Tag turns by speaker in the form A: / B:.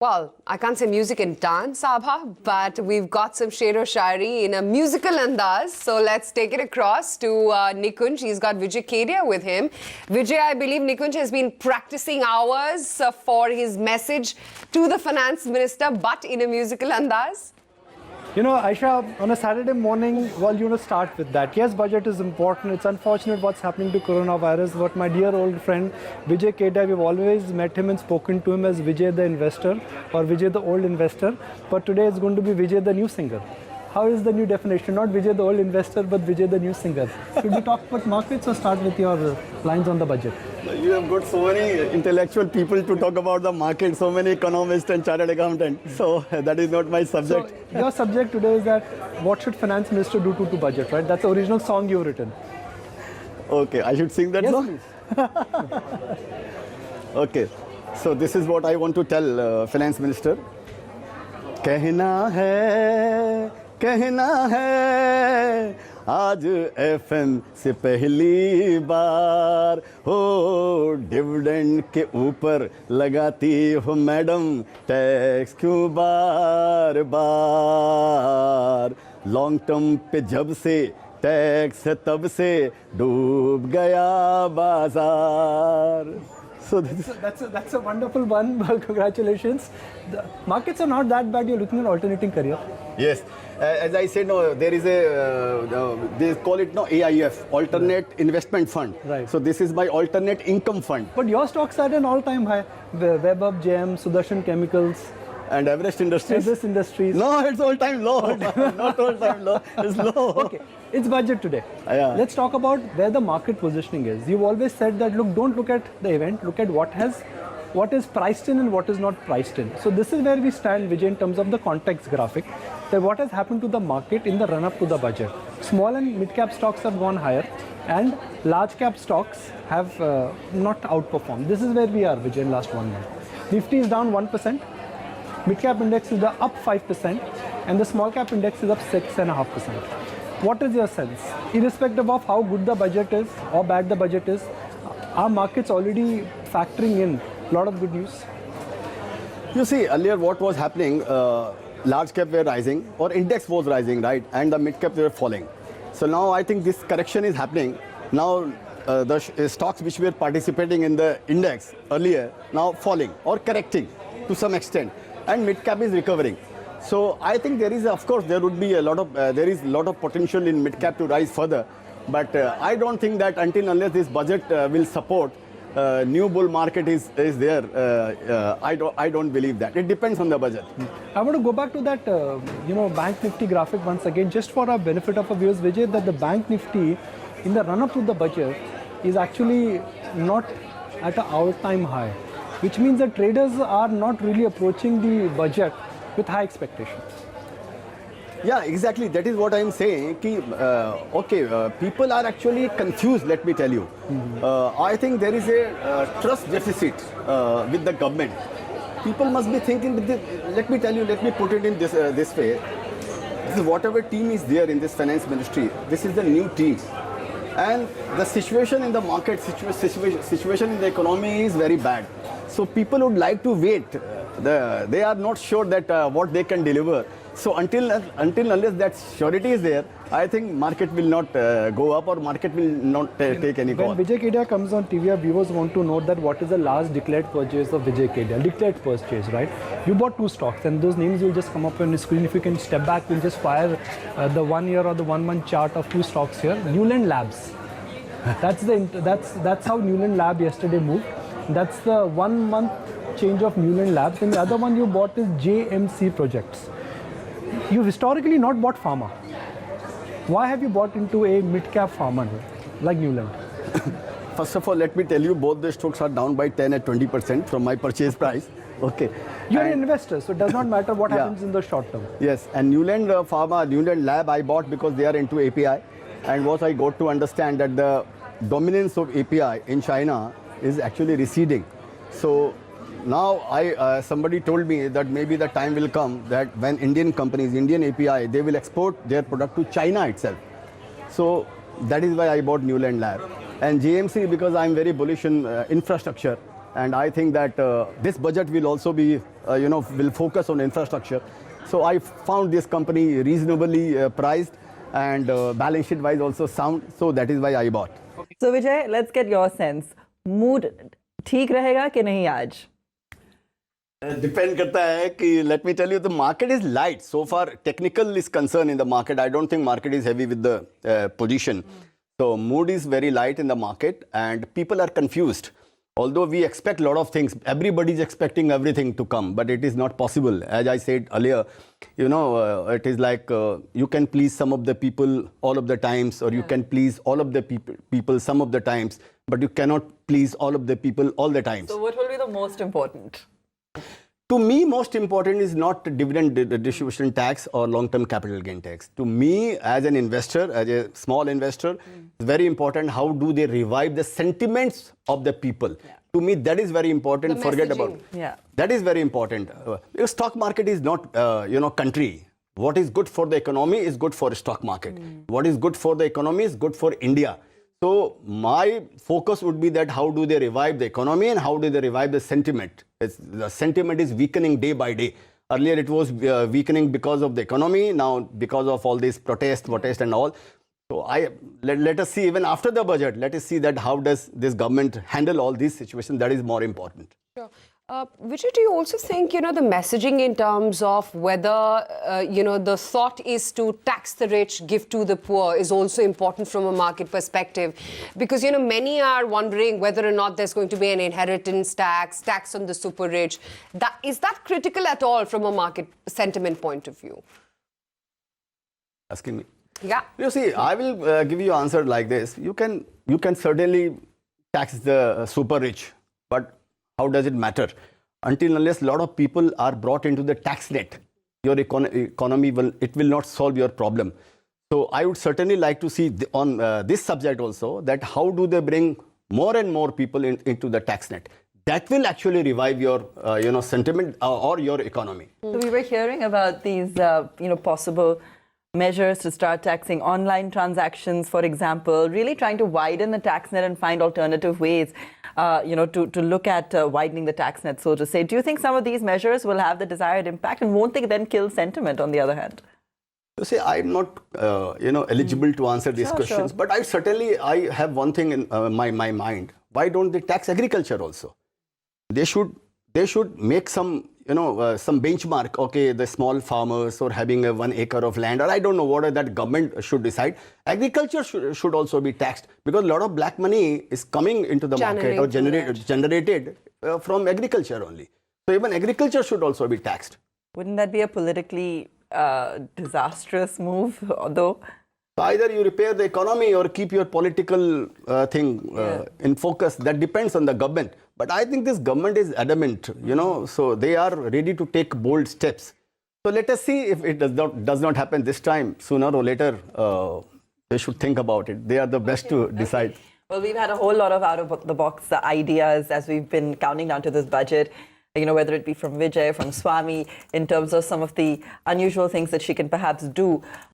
A: Well, I can't say music and dance, Abha, but we've got some Sher Shairi in a musical andaz. So let's take it across to Nikunj. He's got Vijay Kedia with him. Vijay, I believe Nikunj has been practicing hours for his message to the finance minister, but in a musical andaz.
B: You know, Aisha, on a Saturday morning, well, start with that. Yes, budget is important. It's unfortunate what's happening to coronavirus. But my dear old friend, Vijay Kedia, we've always met him and spoken to him as Vijay the investor or Vijay the old investor. But today it's going to be Vijay the new singer. How is the new definition? Not Vijay the old investor, but Vijay the new singer. Should we talk about markets or start with your lines on the budget?
C: You have got so many intellectual people to talk about the market, so many economists and chartered accountants. So that is not my subject.
B: So your subject today is that what should finance minister do to budget, right? That's the original song you've written.
C: Okay, I should sing that song?
B: Yes,
C: please. Okay, so this is what I want to tell finance minister. कहना है आज FM से पहली बार हो dividend के ऊपर लगाती हो मैडम टैक्स क्यों बार बार लॉन्ग टर्म पे जब से टैक्स है तब से डूब गया बाजार.
B: So that's a wonderful one. Congratulations. The markets are not that bad. You're looking at alternating career.
C: Yes. As I said, no, there is they call it AIF, Alternate Investment Fund.
B: Right.
C: So this is my alternate income fund.
B: But your stocks are at an all-time high. Webber, JM, Sudarshan Chemicals.
C: And Everest Industries.
B: Everest Industries.
C: No, it's all-time low. Not all-time low. It's low.
B: Okay. It's budget today.
C: Yeah.
B: Let's talk about where the market positioning is. You've always said that, look, don't look at the event. Look at what is priced in and what is not priced in. So this is where we stand, Vijay, in terms of the context graphic. That what has happened to the market in the run-up to the budget. Small and mid-cap stocks have gone higher and large-cap stocks have not outperformed. This is where we are, Vijay, in last 1 month. Nifty is down 1%. Mid-cap index is up 5% and the small-cap index is up 6.5%. What is your sense? Irrespective of how good the budget is or bad the budget is, are markets already factoring in a lot of good news?
C: You see, earlier what was happening, large cap were rising or index was rising, right? And the mid cap were falling. So now I think this correction is happening. Now the stocks which were participating in the index earlier, now falling or correcting to some extent. And mid cap is recovering. So I think there is, of course, there would be a lot of potential in mid cap to rise further. But I don't think that until unless this budget will support new bull market is there. I don't believe that. It depends on the budget.
B: I want to go back to that Bank Nifty graphic once again, just for our benefit of our viewers, Vijay, that the Bank Nifty in the run up to the budget is actually not at an all-time high, which means that traders are not really approaching the budget with high expectations.
C: Yeah, exactly. That is what I am saying. People are actually confused, let me tell you. I think there is a trust deficit with the government. People must be thinking, let me tell you, let me put it in this way. This is whatever team is there in this finance ministry, this is the new team. And the situation in the market, situation in the economy is very bad. So people would like to wait. They are not sure that what they can deliver. So until unless that surety is there, I think market will not go up or market will not take any call.
B: When Vijay Kedia comes on TV, our viewers want to know that what is the last declared purchase of Vijay Kedia. Declared purchase, right? You bought 2 stocks and those names will just come up on the screen. If you can step back, we'll just fire the 1 year or the 1 month chart of 2 stocks here. Newland Labs. That's how Newland Lab yesterday moved. That's the 1 month change of Newland Labs. And the other one you bought is JMC Projects. You've historically not bought pharma. Why have you bought into a mid-cap pharma like Newland?
C: First of all, let me tell you, both the stocks are down by 10 and 20% from my purchase price. Okay.
B: You're an investor, so it does not matter what happens in the short term.
C: Yes, and Newland Pharma, Newland Lab I bought because they are into API. And what I got to understand that the dominance of API in China is actually receding. So now somebody told me that maybe the time will come that when Indian companies, Indian API, they will export their product to China itself. So that is why I bought Newland Lab. And JMC because I'm very bullish in infrastructure. and I think that this budget will also be, will focus on infrastructure. So I found this company reasonably priced and balance sheet wise also sound. So that is why I bought.
D: So Vijay, let's get your sense. Mood ठीक रहेगा कि नहीं आज?
C: Depend करता है कि, let me tell you, the market is light. So far, technical is concerned in the market. I don't think market is heavy with the position. So mood is very light in the market and people are confused. Although we expect a lot of things, everybody is expecting everything to come, but it is not possible. As I said earlier, it is like you can please some of the people all of the times, or you can please all of the people some of the times, but you cannot please all of the people all the times.
D: So what will be the most important?
C: To me, most important is not dividend distribution tax or long-term capital gain tax. To me, as an investor, as a small investor, it's very important how do they revive the sentiments of the people. Yeah. To me, that is very important.
A: The
C: Forget
A: messaging.
C: about it. That is very important. Because stock market is not, country. What is good for the economy is good for the stock market. What is good for the economy is good for India. So my focus would be that how do they revive the economy and how do they revive the sentiment. The sentiment is weakening day by day. Earlier it was weakening because of the economy, now because of all these protests and all. So let us see, even after the budget, let us see that how does this government handle all these situations. That is more important.
A: Sure. Vijay, do you also think, the messaging in terms of whether, the thought is to tax the rich, give to the poor is also important from a market perspective? Because, many are wondering whether or not there's going to be an inheritance tax on the super rich. Is that critical at all from a market sentiment point of view?
C: Asking me?
A: Yeah.
C: You see, I will give you an answer like this. You can certainly tax the super rich, but how does it matter? Until unless a lot of people are brought into the tax net, your economy will not solve your problem. So I would certainly like to see on this subject also that how do they bring more and more people into the tax net. That will actually revive your sentiment or your economy.
D: So we were hearing about these possible measures to start taxing online transactions, for example, really trying to widen the tax net and find alternative ways, to look at widening the tax net, so to say. Do you think some of these measures will have the desired impact, and won't they then kill sentiment on the other hand?
C: You see, I'm not, eligible to answer these questions, but I have one thing in my mind. Why don't they tax agriculture also? They should make some benchmark. Okay, the small farmers or having a 1 acre of land, or I don't know what that government should decide. Agriculture should also be taxed, because a lot of black money is coming into the market or generated from agriculture only. So even agriculture should also be taxed.
D: Wouldn't that be a politically disastrous move, though?
C: So either you repair the economy or keep your political thing in focus. That depends on the government. But I think this government is adamant, so they are ready to take bold steps. So let us see if it does not happen this time. Sooner or later, they should think about it. They are the best to decide.
D: Well, we've had a whole lot of out-of-the-box ideas as we've been counting down to this budget. Whether it be from Vijay, from Swami, in terms of some of the unusual things that she can perhaps do